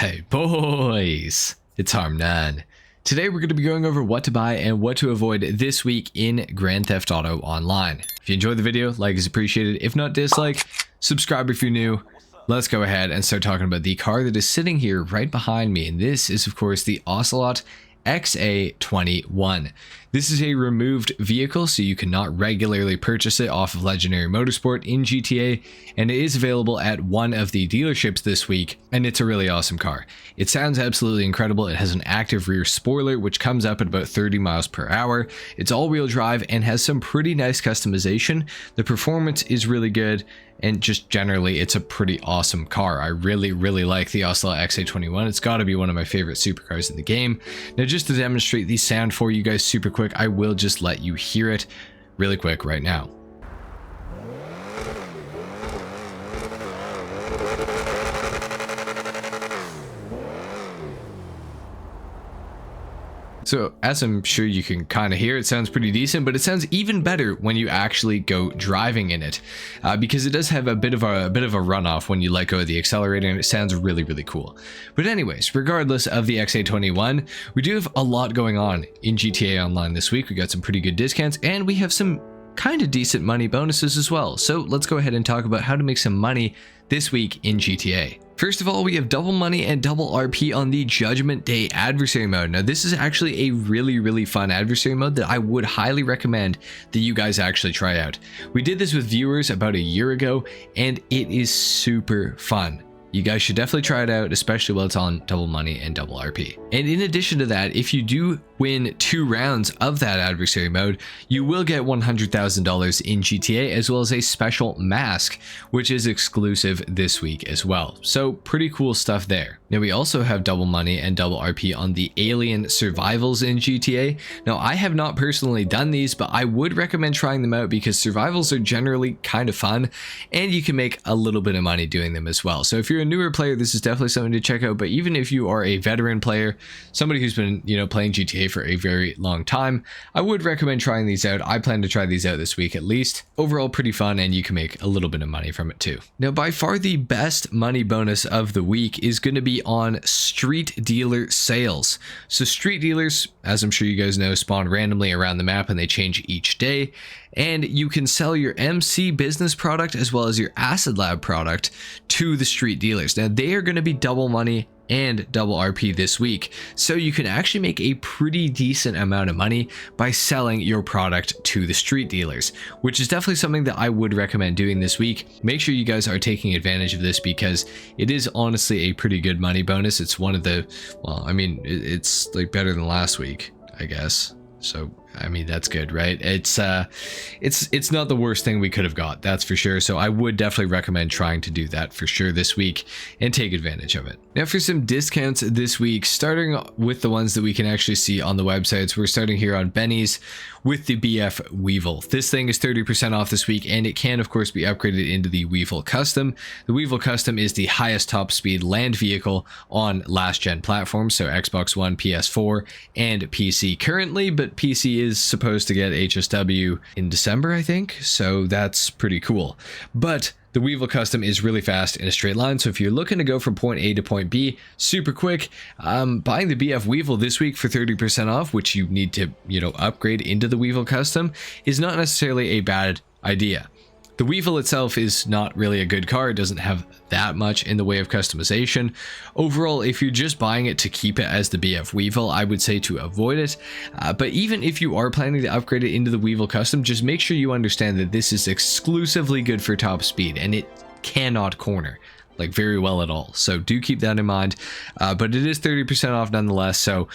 Hey boys, it's HarmNone. Today we're going to be going over what to buy and what to avoid this week in Grand Theft Auto Online. If you enjoyed the video, like is appreciated. If not, dislike, subscribe if you're new. Let's go ahead and start talking about the car that is sitting here right behind me. And this is of course the Ocelot XA21. This is a removed vehicle, so you cannot regularly purchase it off of Legendary Motorsport in GTA, and it is available at one of the dealerships this week, and it's a really awesome car. It sounds absolutely incredible. It has an active rear spoiler, which comes up at about 30 miles per hour. It's all-wheel drive and has some pretty nice customization. The performance is really good, and just generally, it's a pretty awesome car. I really like the Ocelot XA21. It's got to be one of my favorite supercars in the game. Now, just to demonstrate the sound for you guys super quick, I will just let you hear it really quick right now. So as I'm sure you can kind of hear, it sounds pretty decent, but it sounds even better when you actually go driving in it, because it does have a bit of a runoff when you let go of the accelerator, and it sounds really cool. But anyways, regardless of the XA21, we do have a lot going on in GTA Online this week. We got some pretty good discounts, and we have some kind of decent money bonuses as well. So let's go ahead and talk about how to make some money this week in GTA. First of all, we have double money and double RP on the Judgment Day adversary mode. Now, this is actually a really fun adversary mode that I would highly recommend that you guys actually try out. We did this with viewers about a year ago, and it is super fun. You guys should definitely try it out, especially while it's on double money and double RP. And in addition to that, if you do win 2 rounds of that adversary mode, you will get $100,000 in GTA, as well as a special mask, which is exclusive this week as well. So pretty cool stuff there. Now, we also have double money and double RP on the alien survivals in GTA. Now, I have not personally done these, but I would recommend trying them out because survivals are generally kind of fun, and you can make a little bit of money doing them as well. So if you're a newer player, this is definitely something to check out. But even if you are a veteran player, somebody who's been, playing GTA for a very long time, I would recommend trying these out. I plan to try these out this week at least. Overall, pretty fun, and you can make a little bit of money from it too. Now, by far the best money bonus of the week is going to be on street dealer sales. So street dealers, as I'm sure you guys know, spawn randomly around the map and they change each day. And you can sell your MC business product as well as your Acid Lab product to the street dealers. Now, they are going to be double money and double RP this week, so you can actually make a pretty decent amount of money by selling your product to the street dealers, which is definitely something that I would recommend doing this week. Make sure you guys are taking advantage of this because it is honestly a pretty good money bonus. It's one of the, well, I mean, it's like better than last week, I guess. So I mean, that's good, right? It's not the worst thing we could have got, that's for sure. So I would definitely recommend trying to do that for sure this week and take advantage of it. Now, for some discounts this week, starting with the ones that we can actually see on the websites, we're starting here on Benny's with the BF Weevil. This thing is 30% off this week, and it can of course be upgraded into the Weevil Custom. The Weevil Custom is the highest top speed land vehicle on last gen platforms, so Xbox One, PS4, and PC currently, but PC is supposed to get HSW in December, I think, so that's pretty cool. But the Weevil Custom is really fast in a straight line, so if you're looking to go from point A to point B super quick, buying the BF Weevil this week for 30% off, which you need to, upgrade into the Weevil Custom, is not necessarily a bad idea. The Weevil itself is not really a good car. It doesn't have that much in the way of customization. Overall, if you're just buying it to keep it as the BF Weevil, I would say to avoid it. But even if you are planning to upgrade it into the Weevil Custom, just make sure you understand that this is exclusively good for top speed, and it cannot corner like very well at all. So do keep that in mind. But it is 30% off nonetheless. So,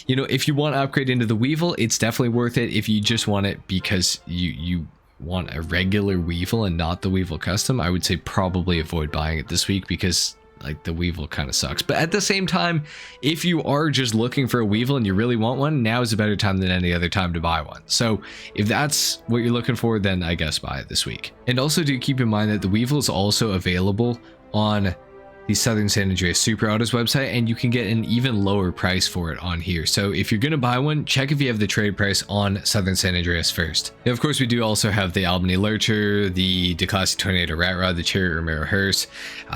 if you want to upgrade into the Weevil, it's definitely worth it. If you just want it because you want a regular Weevil and not the Weevil Custom, I would say probably avoid buying it this week because like the Weevil kind of sucks. But at the same time, if you are just looking for a Weevil and you really want one, now is a better time than any other time to buy one. So if that's what you're looking for, then I guess buy it this week. And also do keep in mind that the Weevil is also available on the Southern San Andreas Super Autos website, and you can get an even lower price for it on here. So if you're going to buy one, check if you have the trade price on Southern San Andreas first. Now, of course, we do also have the Albany Lurcher, the DeClassy Tornado Rat Rod, the Cherry Romero Hearse,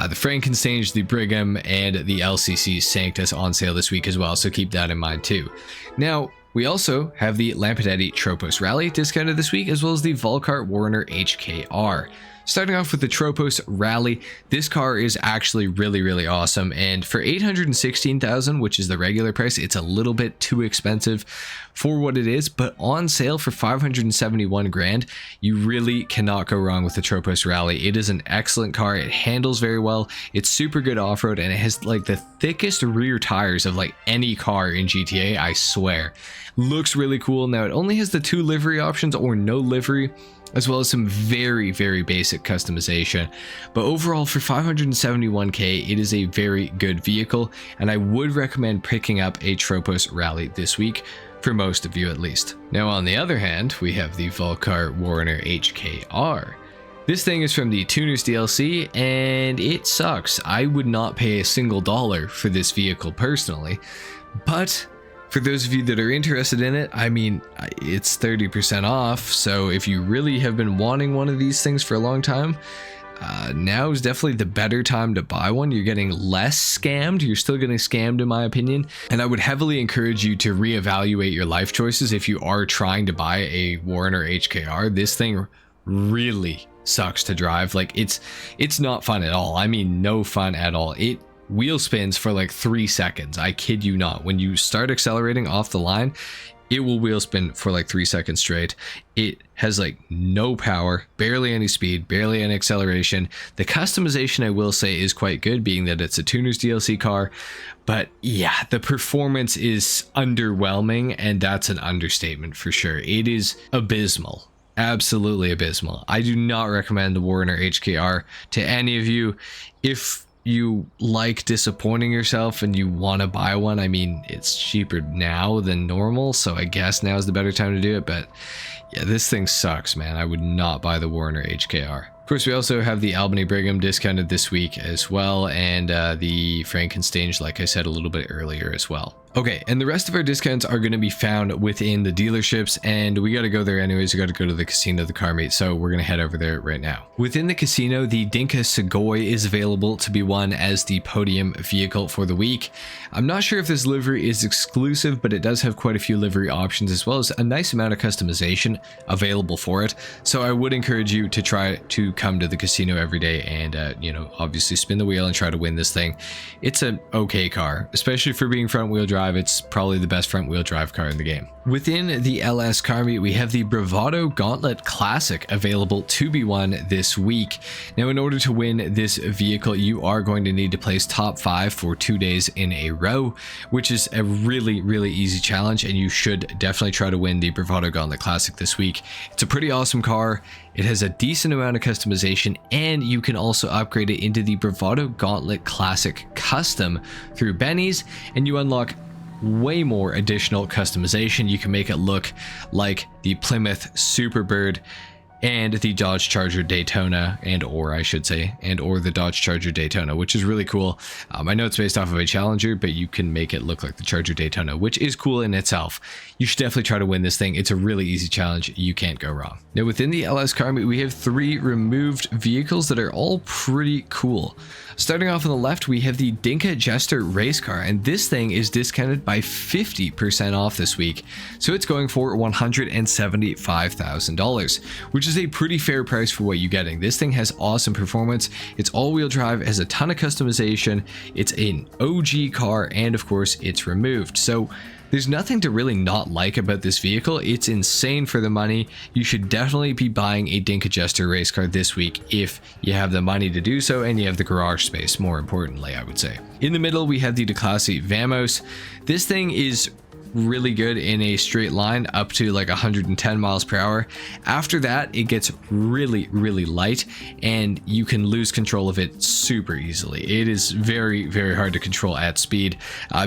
the Frankenstein, the Brigham, and the LCC Sanctus on sale this week as well, so keep that in mind too. Now, we also have the Lampadati Tropos Rally discounted this week, as well as the Volkart Warner HKR. Starting off with the Tropos Rally, this car is actually really awesome, and for $816,000, which is the regular price, it's a little bit too expensive for what it is, but on sale for $571 grand, you really cannot go wrong with the Tropos Rally. It is an excellent car. It handles very well. It's super good off-road, and it has like the thickest rear tires of like any car in GTA, I swear. Looks really cool. Now, it only has the 2 livery options or no livery, as well as some very basic customization, but overall for 571k, it is a very good vehicle, and I would recommend picking up a Tropos Rally this week, for most of you at least. Now, on the other hand, we have the Volkart Warner HKR. This thing is from the Tuners DLC, and it sucks. I would not pay a single dollar for this vehicle personally, but for those of you that are interested in it, I mean, it's 30% off, so if you really have been wanting one of these things for a long time, now is definitely the better time to buy one. You're getting less scammed. You're still getting scammed in my opinion, and I would heavily encourage you to reevaluate your life choices if you are trying to buy a Warner HKR. This thing really sucks to drive. Like, it's not fun at all. I mean, no fun at all. It wheel spins for like 3 seconds. I kid you not. When you start accelerating off the line, it will wheel spin for like 3 seconds straight. It has like no power, barely any speed, barely any acceleration. The customization, I will say, is quite good, being that it's a Tuners DLC car, but yeah, the performance is underwhelming, and that's an understatement for sure. It is abysmal. Absolutely abysmal. I do not recommend the Warner HKR to any of you. If you like disappointing yourself and you want to buy one, I mean, it's cheaper now than normal, so I guess now is the better time to do it, but yeah, this thing sucks, man. I would not buy the Warner HKR. Of course, we also have the Albany Brigham discounted this week as well, and the Frankenstein, like I said a little bit earlier as well. Okay, and the rest of our discounts are going to be found within the dealerships, and we got to go there anyways. We got to go to the casino, the car meet, so we're going to head over there right now. Within the casino, the Dinka Segoy is available to be won as the podium vehicle for the week. I'm not sure if this livery is exclusive, but it does have quite a few livery options, as well as a nice amount of customization available for it. So I would encourage you to try to come to the casino every day and, you know, obviously spin the wheel and try to win this thing. It's an okay car, especially for being front wheel drive. It's probably the best front wheel drive car in the game. Within the LS car meet, we have the Bravado Gauntlet Classic available to be won this week. Now, in order to win this vehicle, you are going to need to place top 5 for 2 days in a row, which is a really easy challenge, and you should definitely try to win the Bravado Gauntlet Classic this week. It's a pretty awesome car. It has a decent amount of customization, and you can also upgrade it into the Bravado Gauntlet Classic Custom through Benny's, and you unlock way more additional customization. You can make it look like the Plymouth Superbird and the Dodge Charger Daytona, or the Dodge Charger Daytona, which is really cool. I know it's based off of a Challenger, but you can make it look like the Charger Daytona, which is cool in itself. You should definitely try to win this thing. It's a really easy challenge. You can't go wrong. Now, within the LS car meet, we have 3 removed vehicles that are all pretty cool. Starting off on the left, we have the Dinka Jester race car, and this thing is discounted by 50% off this week. So it's going for $175,000, which is a pretty fair price for what you're getting. This thing has awesome performance. It's all-wheel drive, has a ton of customization. It's an OG car, and of course, it's removed. So there's nothing to really not like about this vehicle. It's insane for the money. You should definitely be buying a Dinka Jester race car this week if you have the money to do so and you have the garage space, more importantly, I would say. In the middle, we have the DeClassy Vamos. This thing is really good in a straight line up to like 110 miles per hour. After that, it gets really, really light, and you can lose control of it super easily. It is very, very hard to control at speed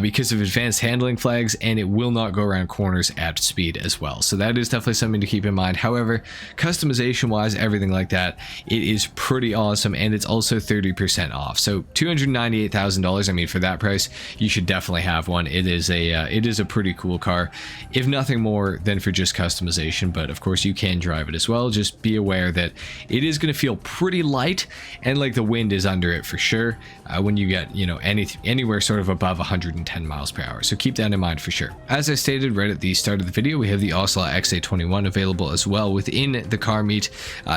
because of advanced handling flags, and it will not go around corners at speed as well. So that is definitely something to keep in mind. However, customization wise, everything like that, it is pretty awesome, and it's also 30% off. So $298,000. I mean, for that price, you should definitely have one. It is a pretty cool car, if nothing more than for just customization. But of course, you can drive it as well. Just be aware that it is going to feel pretty light, and like the wind is under it for sure when you get, you know, anywhere sort of above 110 miles per hour. So keep that in mind for sure. As I stated right at the start of the video, we have the Ocelot XA21 available as well within the car meet.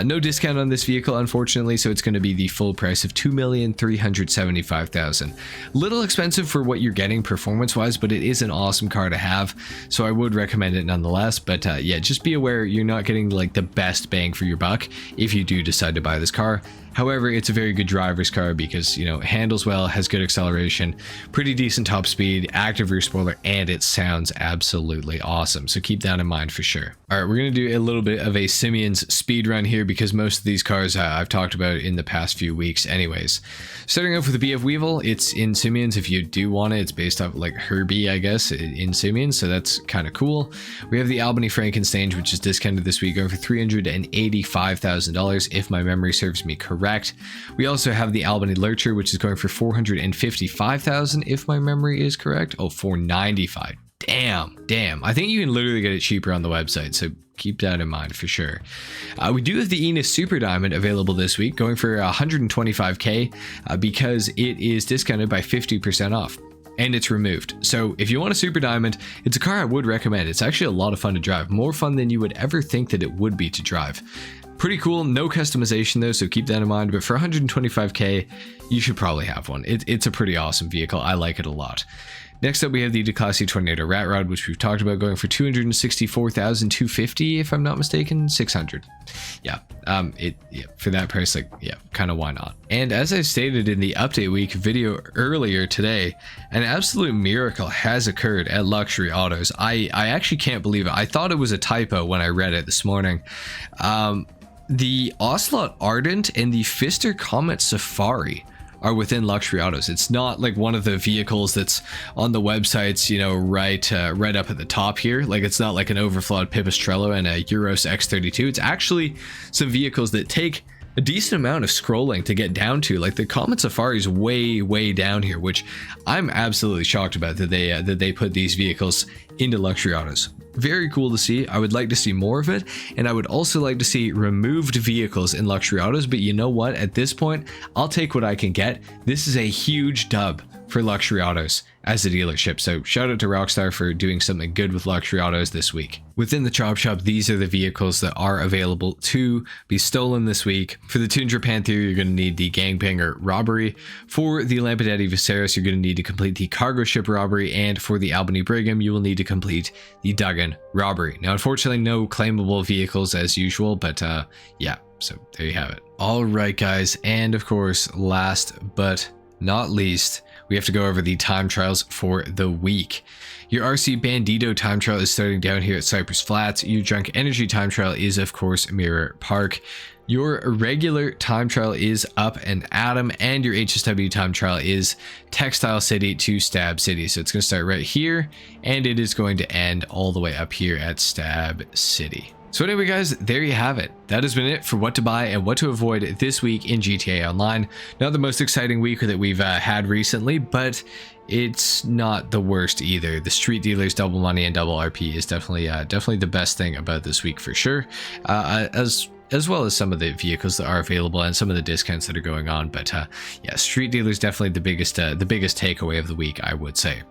No discount on this vehicle, unfortunately, so it's going to be the full price of $2,375,000. Little expensive for what you're getting performance wise, but it is an awesome car to have, so I would recommend it nonetheless. But yeah, just be aware you're not getting like the best bang for your buck if you do decide to buy this car. However, it's a very good driver's car because, you know, it handles well, has good acceleration, pretty decent top speed, active rear spoiler, and it sounds absolutely awesome. So keep that in mind for sure. All right, we're going to do a little bit of a Simeon's speed run here because most of these cars I've talked about in the past few weeks anyways. Starting off with the BF Weevil, it's in Simeon's if you do want it. It's based off like Herbie, I guess, in Simeon's, so that's kind of cool. We have the Albany Frankenstein, which is discounted this week, going for $385,000 if my memory serves me correct. We also have the Albany Lurcher, which is going for $455,000 if my memory is correct. Oh, $495,000. Damn. I think you can literally get it cheaper on the website, so keep that in mind for sure. We do have the Enos Super Diamond available this week, going for $125K because it is discounted by 50% off. And it's removed. So if you want a Super Diamond, it's a car I would recommend. It's actually a lot of fun to drive, more fun than you would ever think that it would be to drive. Pretty cool, no customization though, so keep that in mind. But for 125K, you should probably have one. It's a pretty awesome vehicle. I like it a lot. Next up, we have the Declasse Tornado Rat Rod, which we've talked about, going for $264,250, if I'm not mistaken, 600. Yeah, for that price, like, yeah, kind of why not? And as I stated in the update week video earlier today, an absolute miracle has occurred at Luxury Autos. I actually can't believe it. I thought it was a typo when I read it this morning. The Ocelot Ardent and the Pfister Comet Safari are within Luxury Autos. It's not like one of the vehicles that's on the websites, you know, right up at the top here. Like, it's not like an overflawed Pipistrello and a Euros X32. It's actually some vehicles that take a decent amount of scrolling to get down to. Like the Comet Safari is way down here, which I'm absolutely shocked about that they put these vehicles into Luxury Autos. Very cool to see. I would like to see more of it, and I would also like to see removed vehicles in Luxury Autos. But you know what? At this point, I'll take what I can get. This is a huge dub for Luxury Autos as a dealership. So shout out to Rockstar for doing something good with Luxury Autos this week. Within the Chop Shop, these are the vehicles that are available to be stolen this week. For the Tundra Panther, you're going to need the Gangbanger Robbery. For the Lampadati Viserys, you're going to need to complete the Cargo Ship Robbery. And for the Albany Brigham, you will need to complete the Duggan Robbery. Now, unfortunately, no claimable vehicles as usual, but yeah, so there you have it. All right, guys, and of course, last but not least, we have to go over the time trials for the week. Your RC Bandito time trial is starting down here at Cypress Flats. Your Drunk Energy time trial is, of course, Mirror Park. Your regular time trial is Up and Adam, and your HSW time trial is Textile City to Stab City. So it's going to start right here, and it is going to end all the way up here at Stab City. So anyway, guys, there you have it. That has been it for what to buy and what to avoid this week in GTA Online. Not the most exciting week that we've had recently, but it's not the worst either. The Street Dealers Double Money and Double RP is definitely the best thing about this week for sure. As well as some of the vehicles that are available and some of the discounts that are going on. But yeah, Street Dealers definitely the biggest takeaway of the week, I would say.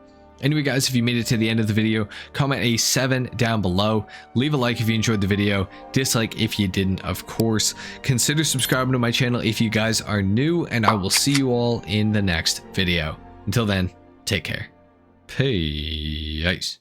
Anyway, guys, if you made it to the end of the video, comment a 7 down below. Leave a like if you enjoyed the video. Dislike if you didn't, of course. Consider subscribing to my channel if you guys are new, and I will see you all in the next video. Until then, take care. Peace.